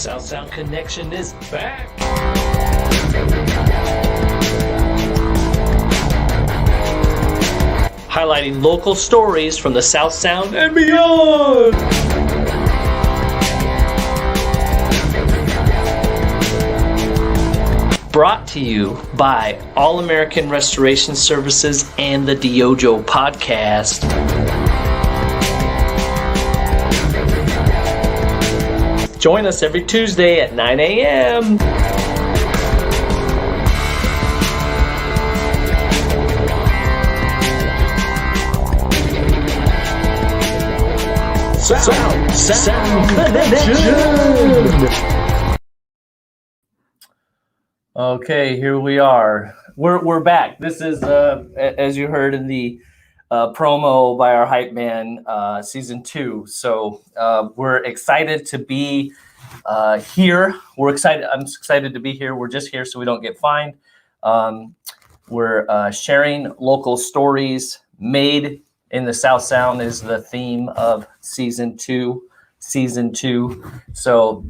South Sound Connection is back. Highlighting local stories from the South Sound and beyond. Brought to you by All American Restoration Services and the DYOJO podcast. Join us every Tuesday at 9 a.m. Sound Connection. Okay, here we are. We're back. This is, as you heard in the promo by our hype man, season 2. So we're excited to be here. We're excited. I'm excited to be here. We're just here so we don't get fined. We're sharing local stories. Made in the South Sound is the theme of season 2. So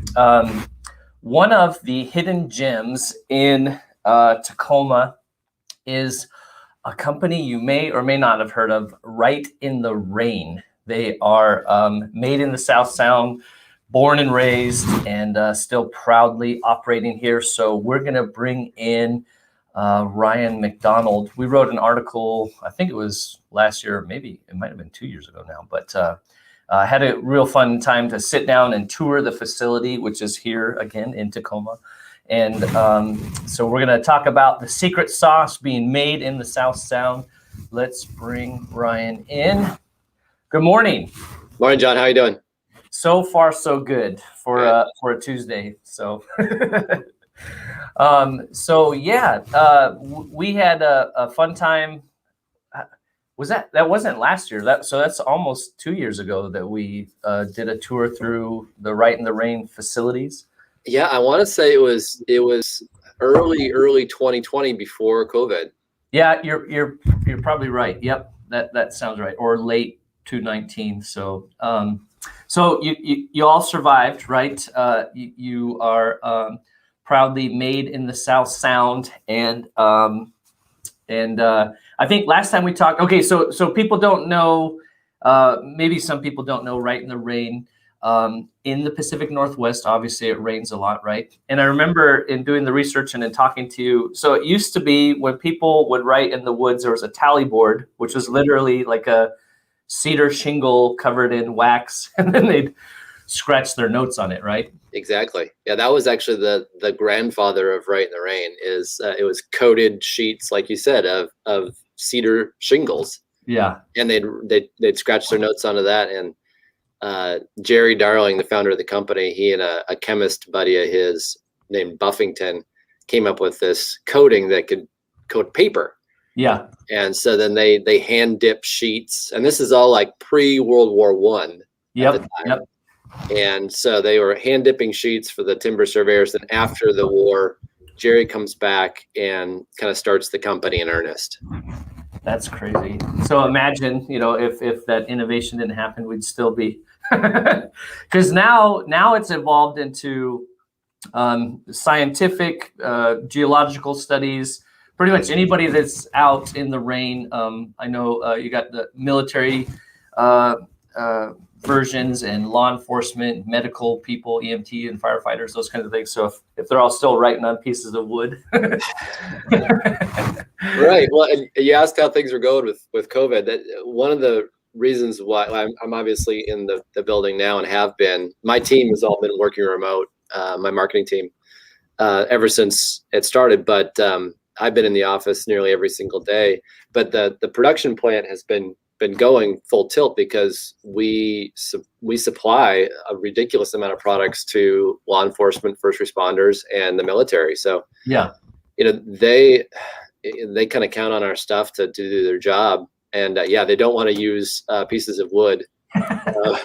one of the hidden gems in Tacoma is a company you may or may not have heard of, Rite in the Rain. They are made in the South Sound, born and raised, and still proudly operating here. So we're going to bring in Ryan McDonald. We wrote an article, I think it was last year, maybe it might have been 2 years ago now, but had a real fun time to sit down and tour the facility, which is here again in Tacoma. And so we're going to talk about the secret sauce being made in the South Sound. Let's bring Ryan in. Good morning. Morning, John. How are you doing? So far, so good for a Tuesday. So, we had a fun time. That wasn't last year? So that's almost 2 years ago that we did a tour through the Rite in the Rain facilities. Yeah, I want to say it was early 2020 before COVID. Yeah, you're probably right. Yep, that sounds right. Or late 2019. So you all survived, right? You are proudly made in the South Sound, and I think last time we talked. Okay, so people don't know. Maybe some people don't know Rite in the Rain. In the Pacific Northwest, obviously it rains a lot, right? And I remember in doing the research and in talking to you, so it used to be when people would write in the woods, there was a tally board, which was literally like a cedar shingle covered in wax, and then they'd scratch their notes on it, right? Exactly. Yeah, that was actually the grandfather of Rite in the Rain. It was coated sheets, like you said, of cedar shingles. Yeah. And they'd scratch their notes onto that. And Jerry Darling, the founder of the company, he and a chemist buddy of his named Buffington came up with this coating that could coat paper. Yeah. And so then they hand dip sheets, and this is all like pre-World War I. Yep. And so they were hand dipping sheets for the timber surveyors. And after the war, Jerry comes back and kind of starts the company in earnest. That's crazy. So imagine, if that innovation didn't happen, we'd still be, because now it's evolved into scientific geological studies. Pretty much anybody that's out in the rain. I know you got the military versions and law enforcement, medical people, EMT and firefighters, those kinds of things. So if they're all still writing on pieces of wood. Right. Well, and you asked how things were going with COVID. That one of the reasons why I'm obviously in the building now and have been. My team has all been working remote, my marketing team, ever since it started. But I've been in the office nearly every single day. But the production plant has been going full tilt because we supply a ridiculous amount of products to law enforcement, first responders, and the military. So yeah, they kind of count on our stuff to do their job, and they don't want to use pieces of wood, and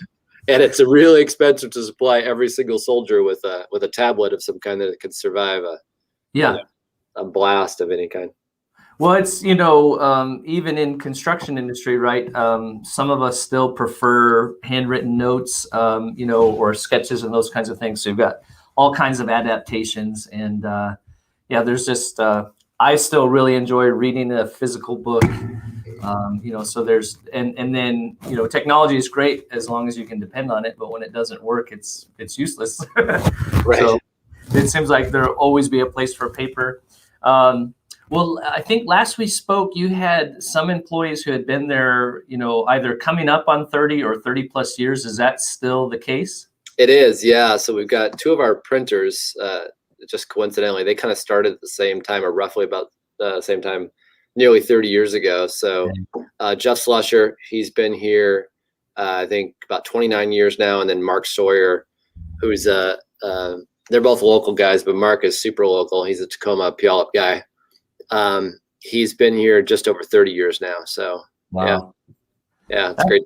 it's really expensive to supply every single soldier with a tablet of some kind that can survive a blast of any kind. Well, it's, even in construction industry, right? Some of us still prefer handwritten notes, or sketches and those kinds of things. So you've got all kinds of adaptations. And yeah, there's just I still really enjoy reading a physical book. So there's and then technology is great as long as you can depend on it, but when it doesn't work, it's useless. Right. So it seems like there'll always be a place for paper. Well, I think last we spoke, you had some employees who had been there, either coming up on 30 or 30 plus years. Is that still the case? It is, yeah. So we've got two of our printers, just coincidentally, they kind of started at the same time, or roughly about the same time, nearly 30 years ago. So Jeff Slusher, he's been here, I think about 29 years now. And then Mark Sawyer, who's they're both local guys, but Mark is super local. He's a Tacoma Puyallup guy. He's been here just over 30 years now. So wow. Yeah, it's great.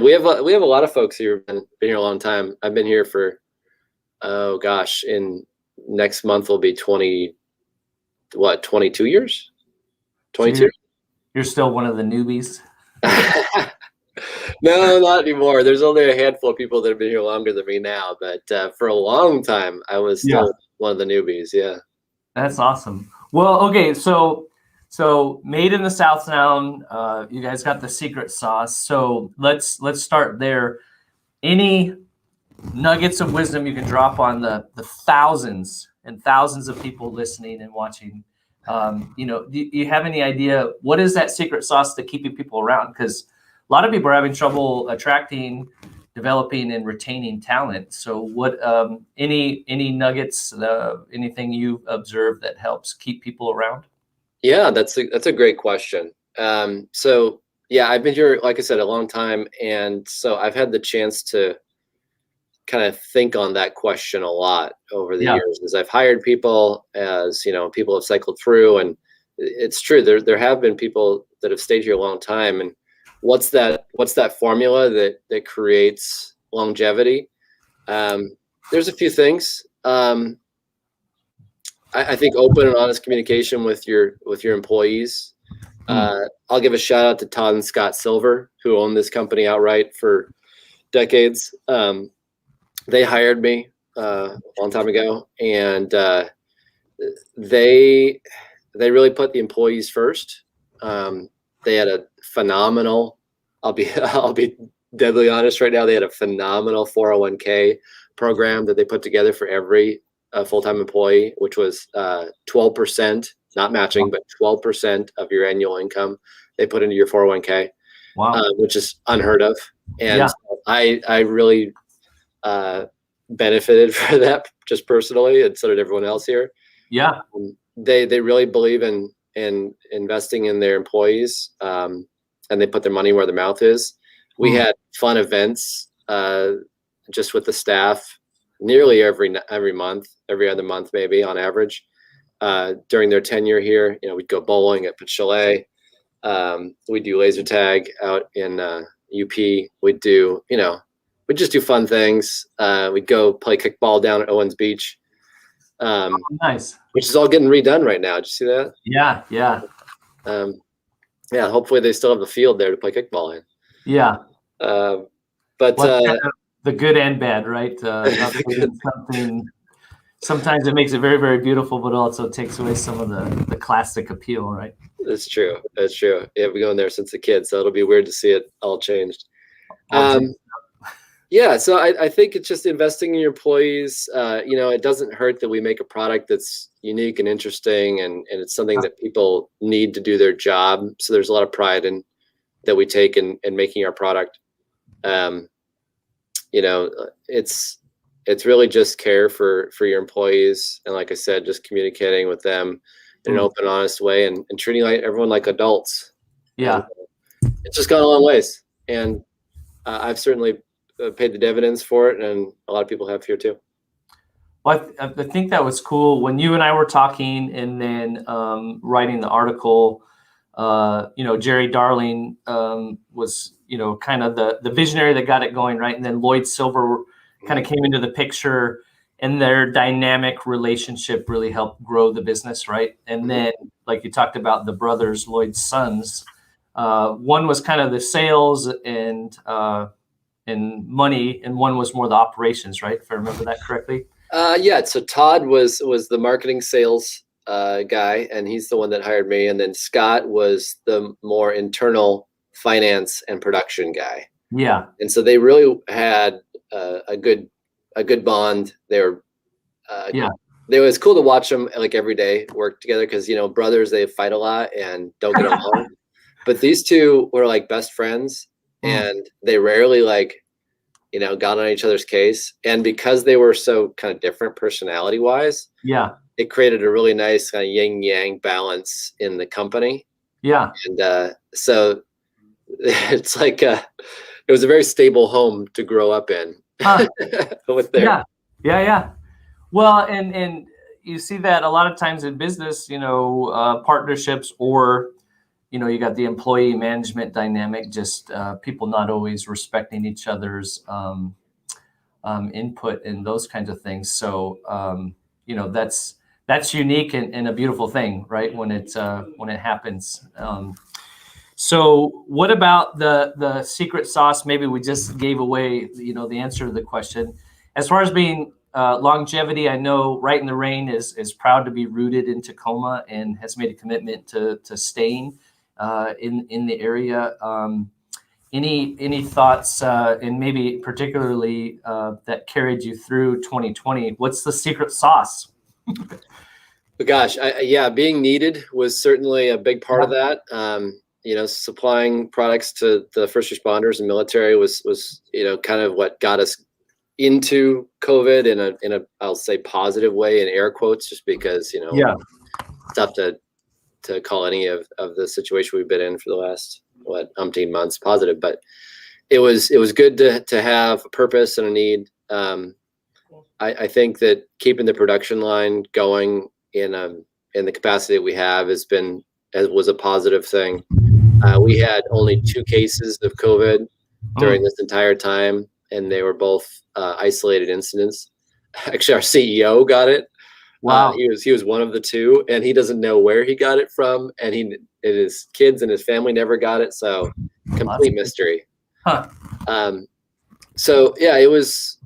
We have a lot of folks who have been here a long time. I've been here for, oh gosh, in next month will be 22 years? 22. So you're still one of the newbies? No, not anymore. There's only a handful of people that have been here longer than me now, but for a long time, I was still one of the newbies. Yeah. That's awesome. Well, okay, so made in the South Sound, you guys got the secret sauce. So let's start there. Any nuggets of wisdom you can drop on the thousands and thousands of people listening and watching? Do you have any idea what is that secret sauce to keeping people around? Because a lot of people are having trouble attracting, developing, and retaining talent. So what any nuggets, anything you observed that helps keep people around? Yeah, that's a great question. So yeah, I've been here, like I said, a long time. And so I've had the chance to kind of think on that question a lot over the years as I've hired people, as people have cycled through. And it's true, there have been people that have stayed here a long time. And what's that formula that creates longevity? There's a few things. I think open and honest communication with your employees. I'll give a shout out to Todd and Scott Silver, who own this company outright for decades. They hired me a long time ago, and they really put the employees first. They had a phenomenal. I'll be deadly honest right now. They had a phenomenal 401k program that they put together for every full-time employee, which was 12%, not matching, but 12% of your annual income they put into your 401k, which is unheard of. And I really benefited for that just personally, and so did everyone else here. Yeah, they really believe in investing in their employees, and they put their money where their mouth is. We had fun events just with the staff nearly every month, every other month maybe on average. During their tenure here, we'd go bowling at Pit Chalet. We'd do laser tag out in UP. We'd do, we'd just do fun things. We'd go play kickball down at Owens Beach. Nice. Which is all getting redone right now. Did you see that? Yeah. Yeah. Hopefully they still have the field there to play kickball in. Yeah. But the good and bad, right? Sometimes it makes it very, very beautiful, but also takes away some of the classic appeal, right? That's true. Yeah, we've been going there since a kid, so it'll be weird to see it all changed. Yeah, so I think it's just investing in your employees. It doesn't hurt that we make a product that's unique and interesting, and it's something that people need to do their job. So there's a lot of pride in that we take in making our product. It's really just care for your employees, and like I said, just communicating with them in an open, honest way, and treating everyone like adults. Yeah, it's just gone a long ways, and I've certainly paid the dividends for it, and a lot of people have here too. Well, I think that was cool when you and I were talking, and then writing the article. Jerry Darling was kind of the visionary that got it going, right? And then Lloyd Silver kind of came into the picture, and their dynamic relationship really helped grow the business, right? And then, like you talked about, the brothers, Lloyd's sons, one was kind of the sales and money, and one was more the operations, right? If I remember that correctly. Yeah. So Todd was the marketing sales guy, and he's the one that hired me. And then Scott was the more internal finance and production guy. Yeah. And so they really had a good bond. They were Yeah. It was cool to watch them like every day work together because brothers, they fight a lot and don't get along. But these two were like best friends, and they rarely got on each other's case. And because they were so kind of different personality wise, Yeah. it created a really nice kind of yin yang balance in the company. Yeah. And so it's like it was a very stable home to grow up in. Huh. With their Yeah. Yeah. Yeah. Well, and you see that a lot of times in business, partnerships, or you got the employee management dynamic, just people not always respecting each other's input and those kinds of things. So that's unique and a beautiful thing, right? When it happens. So what about the secret sauce? Maybe we just gave away the answer to the question. As far as being longevity, I know Rite in the Rain is proud to be rooted in Tacoma and has made a commitment to staying in the area. Any thoughts, and maybe particularly that carried you through 2020? What's the secret sauce? Gosh, being needed was certainly a big part of that. Supplying products to the first responders and military was kind of what got us into COVID in a I'll say positive way, in air quotes, just because it's tough to call any of the situation we've been in for the last umpteen months positive, but it was good to have a purpose and a need. I think that keeping the production line going in the capacity that we have was a positive thing. We had only 2 cases of COVID during this entire time, and they were both isolated incidents. Actually, our CEO got it. Wow. He was one of the 2, and he doesn't know where he got it from, and his kids and his family never got it. So complete mystery. Huh. So yeah, it was.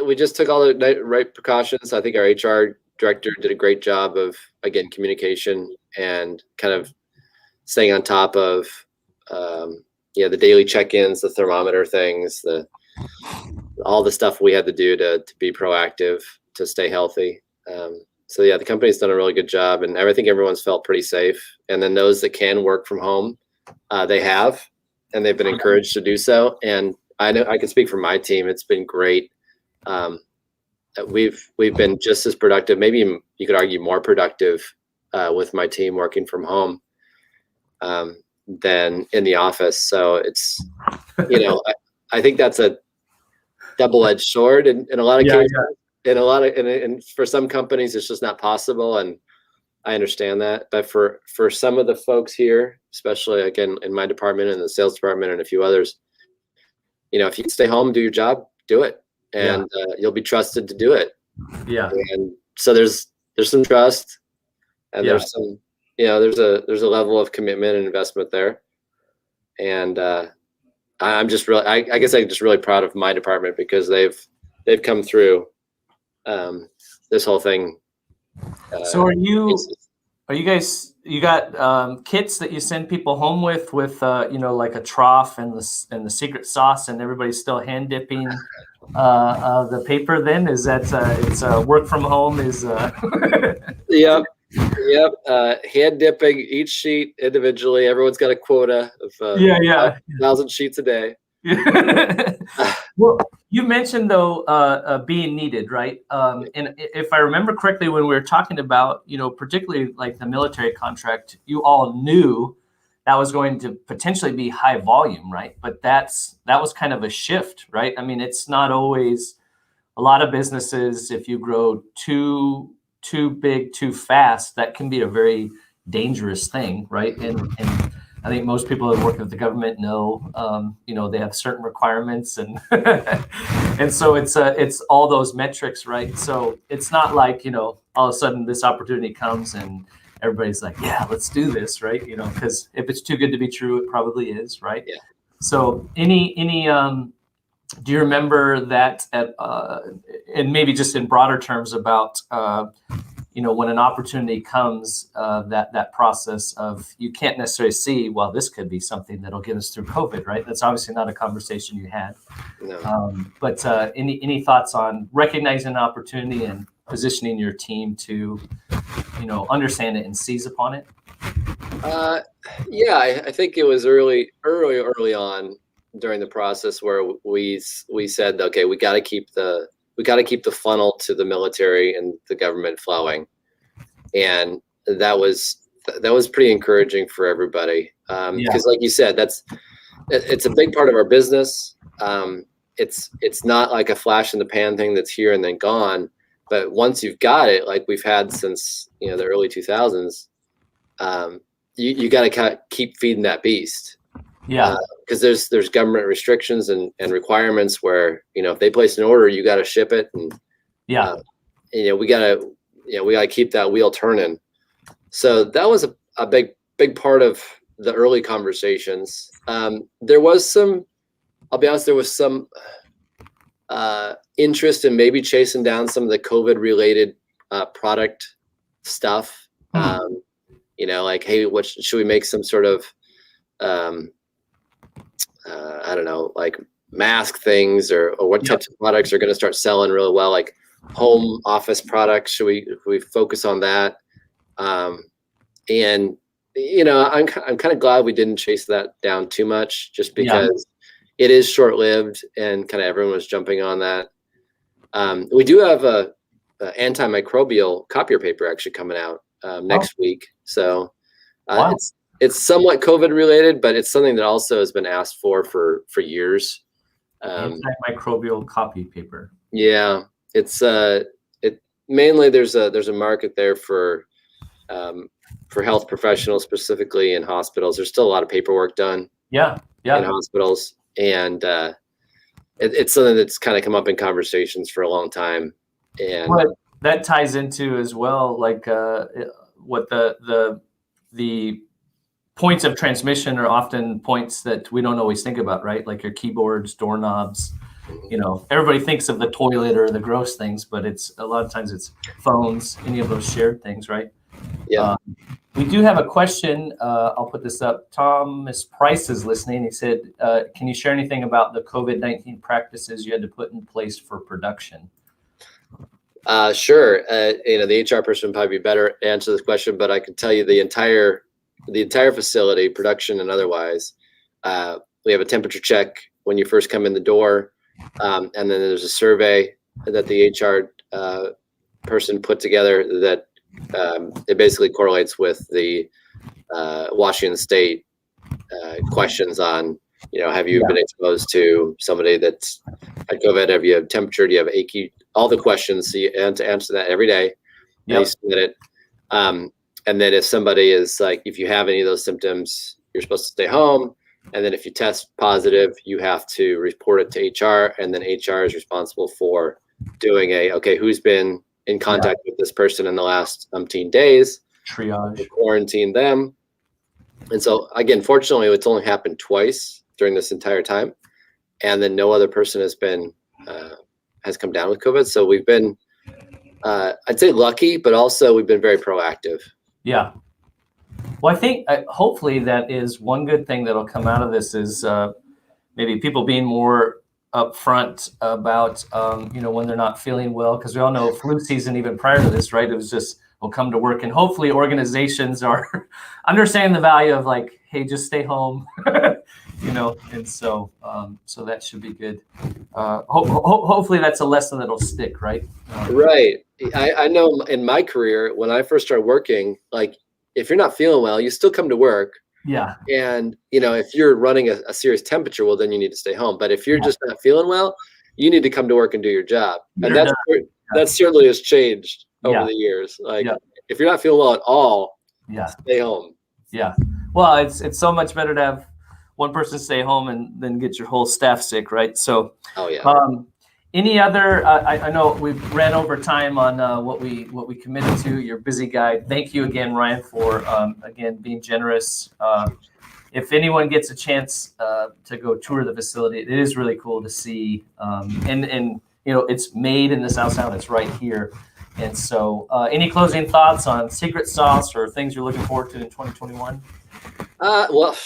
We just took all the right precautions. I think our HR director did a great job of, again, communication and kind of staying on top of the daily check-ins, the thermometer things, all the stuff we had to do to be proactive, to stay healthy. So yeah, the company's done a really good job, and I think everyone's felt pretty safe. And then those that can work from home, they have, and they've been encouraged to do so. And I know I can speak for my team. It's been great. We've been just as productive, maybe you could argue more productive, with my team working from home than in the office. So it's, I think that's a double-edged sword in a lot of cases. And for some companies, it's just not possible, and I understand that. But for some of the folks here, especially again in my department and the sales department and a few others, if you can stay home, do your job, do it, and you'll be trusted to do it. Yeah. And so there's some trust, and there's some, there's a level of commitment and investment there, and I'm just really, I guess I'm just really proud of my department because they've come through this whole thing. So are you guys, you got kits that you send people home with like a trough and the secret sauce, and everybody's still hand dipping the paper? Then is that it's work from home is Yep. Hand dipping each sheet individually. Everyone's got a quota of 1,000 sheets a day. Well, you mentioned though being needed, right? And if I remember correctly, when we were talking about, particularly like the military contract, you all knew that was going to potentially be high volume, right? But that was kind of a shift, right? I mean, it's not always. A lot of businesses, if you grow too big, too fast, that can be a very dangerous thing, right? And I think most people that work with the government know, they have certain requirements, and and so it's all those metrics, right? So it's not like all of a sudden this opportunity comes and everybody's like, yeah, let's do this, right? Because if it's too good to be true, it probably is, right? Yeah. So any do you remember that and maybe just in broader terms about, when an opportunity comes, that process of you can't necessarily see, well, this could be something that'll get us through COVID, right? That's obviously not a conversation you had. No. But any thoughts on recognizing an opportunity and positioning your team to, understand it and seize upon it? Yeah, I think it was early on during the process where we said, okay, we got to keep the funnel to the military and the government flowing, and that was pretty encouraging for everybody. Because, like you said, it's a big part of our business. It's not like a flash in the pan thing that's here and then gone. But once you've got it, like we've had since the early 2000s, you got to keep feeding that beast. Yeah. Because there's government restrictions and requirements where, if they place an order, you got to ship it. And, we got to keep that wheel turning. So that was a big part of the early conversations. There was some, I'll be honest, there was some interest in maybe chasing down some of the COVID related product stuff. Like, hey, should we make some sort of, I don't know, like mask things or what types of products are going to start selling really well, like home office products. Should we focus on that? I'm kind of glad we didn't chase that down too much, just because it is short lived and kind of everyone was jumping on that. We do have a antimicrobial copier paper actually coming out next week. So it's somewhat COVID related, but it's something that also has been asked for years. Antimicrobial copy paper. Yeah, it's mainly there's a market there for health professionals, specifically in hospitals. There's still a lot of paperwork done. In hospitals, and it's something that's kind of come up in conversations for a long time. And but that ties into as well, like what the points of transmission are often points that we don't always think about, right? Like your keyboards, doorknobs. Everybody thinks of the toilet or the gross things, but it's a lot of times it's phones, any of those shared things, right? Yeah. We do have a question. I'll put this up. Thomas Price is listening. He said, can you share anything about the COVID-19 practices you had to put in place for production? Sure. The HR person would probably be better to answer this question, but I can tell you the entire facility, production and otherwise, we have a temperature check when you first come in the door. And then there's a survey that the HR person put together that it basically correlates with the Washington State questions on, have you been exposed to somebody that's had COVID? Have you had temperature? Do you have achy? All the questions. So you have to answer that every day. You submit it. And then if somebody is like, if you have any of those symptoms, you're supposed to stay home. And then if you test positive, you have to report it to HR. And then HR is responsible for doing who's been in contact with this person in the last umpteen days, triage, quarantine them. And so again, fortunately, it's only happened twice during this entire time. And then no other person has come down with COVID. So we've been, I'd say lucky, but also we've been very proactive. Yeah. Well, I think hopefully that is one good thing that'll come out of this is maybe people being more upfront about, when they're not feeling well, because we all know flu season, even prior to this, right? It was just, we'll come to work, and hopefully organizations are understanding the value of like, hey, just stay home, and so that should be good. Hopefully that's a lesson that'll stick, right? Right. I know in my career, when I first started working, like if you're not feeling well, you still come to work. Yeah. And, if you're running a serious temperature, well, then you need to stay home. But if you're just not feeling well, you need to come to work and do your job. And that certainly has changed over the years. Like if you're not feeling well at all, stay home. Yeah. Well, it's so much better to have one person stay home and then get your whole staff sick, right? So, any other? I know we've ran over time on what we committed to. You're a busy guy. Thank you again, Ryan, for again being generous if anyone gets a chance to go tour the facility, it is really cool to see. And it's made in the South Sound. It's right here. And so, any closing thoughts on secret sauce or things you're looking forward to in 2021? Well,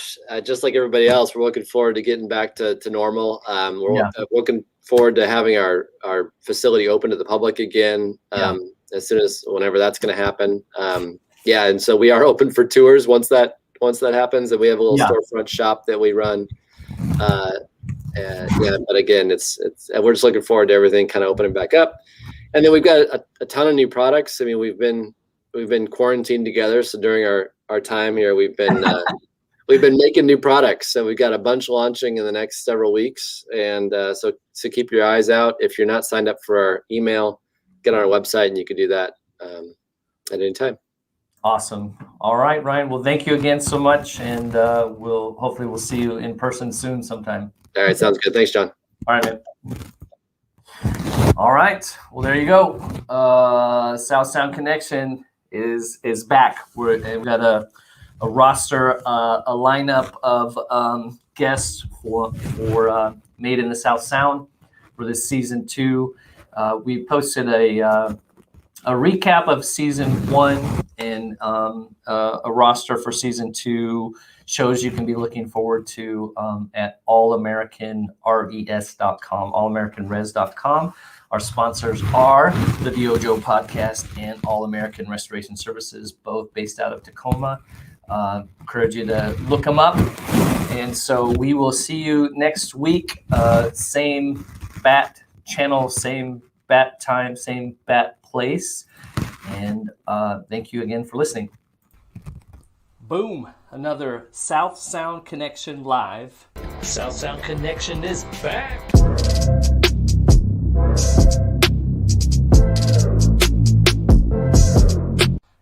just like everybody else, we're looking forward to getting back to normal. We're looking forward to having our facility open to the public again as soon as whenever that's going to happen. And so we are open for tours once that happens, and we have a little storefront shop that we run. But again, it's we're just looking forward to everything kind of opening back up. And then we've got a ton of new products. I mean, we've been quarantined together, so during our time here, we've been making new products. So we've got a bunch launching in the next several weeks, and so keep your eyes out. If you're not signed up for our email, get on our website, and you can do that at any time. Awesome. All right, Ryan. Well, thank you again so much, and we'll see you in person soon sometime. All right, sounds good. Thanks, John. All right, man. All right. Well, there you go. South Sound Connection is back. We've got a roster, a lineup of guests for Made in the South Sound for this season 2. We posted a recap of season 1 and a roster for season 2, shows you can be looking forward to at allamericanres.com, allamericanres.com. Our sponsors are the DYOJO podcast and All American Restoration Services, both based out of Tacoma. Encourage you to look them up. And so we will see you next week. Same bat channel, same bat time, same bat place. And thank you again for listening. Boom. Another South Sound Connection live. South Sound Connection is back.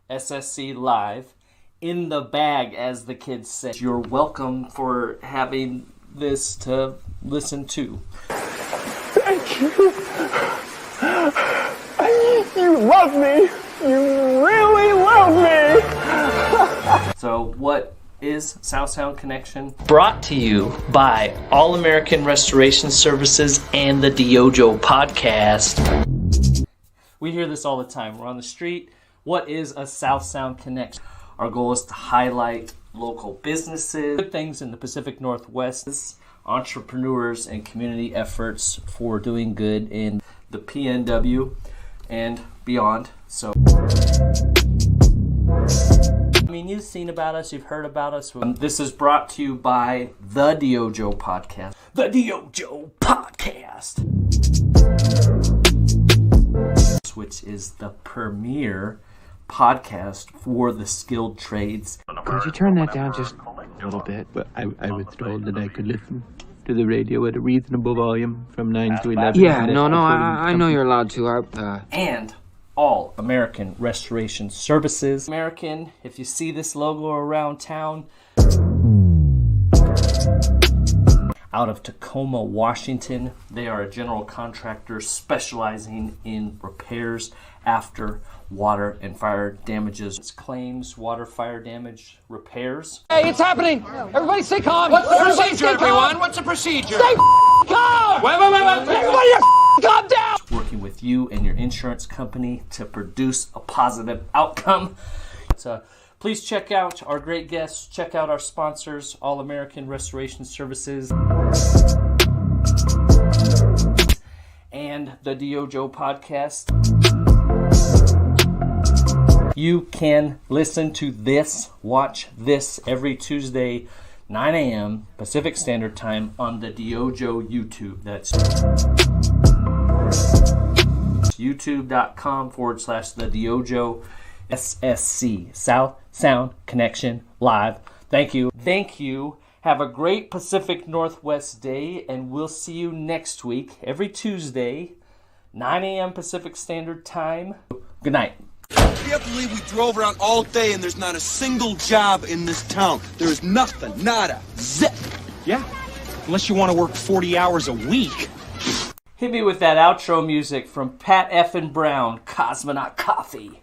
SSC live, in the bag, as the kids say. You're welcome for having this to listen to. Thank you. You love me. You really love me. So what is South Sound Connection? Brought to you by All American Restoration Services and the DYOJO podcast. We hear this all the time. We're on the street. What is a South Sound Connection? Our goal is to highlight local businesses, good things in the Pacific Northwest, entrepreneurs, and community efforts for doing good in the PNW and beyond. So, I mean, you've seen about us, you've heard about us. This is brought to you by the DYOJO podcast. The DYOJO podcast, which is the premier podcast for the skilled trades. Could you turn that down just a little bit? But I was told that I could listen to the radio at a reasonable volume from 9 to 11. Yeah, I know you're allowed to. And All American Restoration Services. American, if you see this logo around town, out of Tacoma, Washington, they are a general contractor specializing in repairs after water and fire damages. It's claims, water, fire damage, repairs. Hey, it's happening! Everybody stay calm! What's the procedure, everyone? What's the procedure? Stay calm! Wait. Everybody calm down! Working with you and your insurance company to produce a positive outcome. So please check out our great guests. Check out our sponsors, All American Restoration Services and the DYOJO podcast. You can listen to this, watch this every Tuesday, 9 a.m. Pacific Standard Time on the DYOJO YouTube. That's youtube.com/the DYOJO SSC, South Sound Connection Live. Thank you. Thank you. Have a great Pacific Northwest day, and we'll see you next week, every Tuesday, 9 a.m. Pacific Standard Time. Good night. I can't believe we drove around all day and there's not a single job in this town. There is nothing, nada, zip. Yeah, unless you want to work 40 hours a week. Hit me with that outro music from Pat F. and Brown, Cosmonaut Coffee.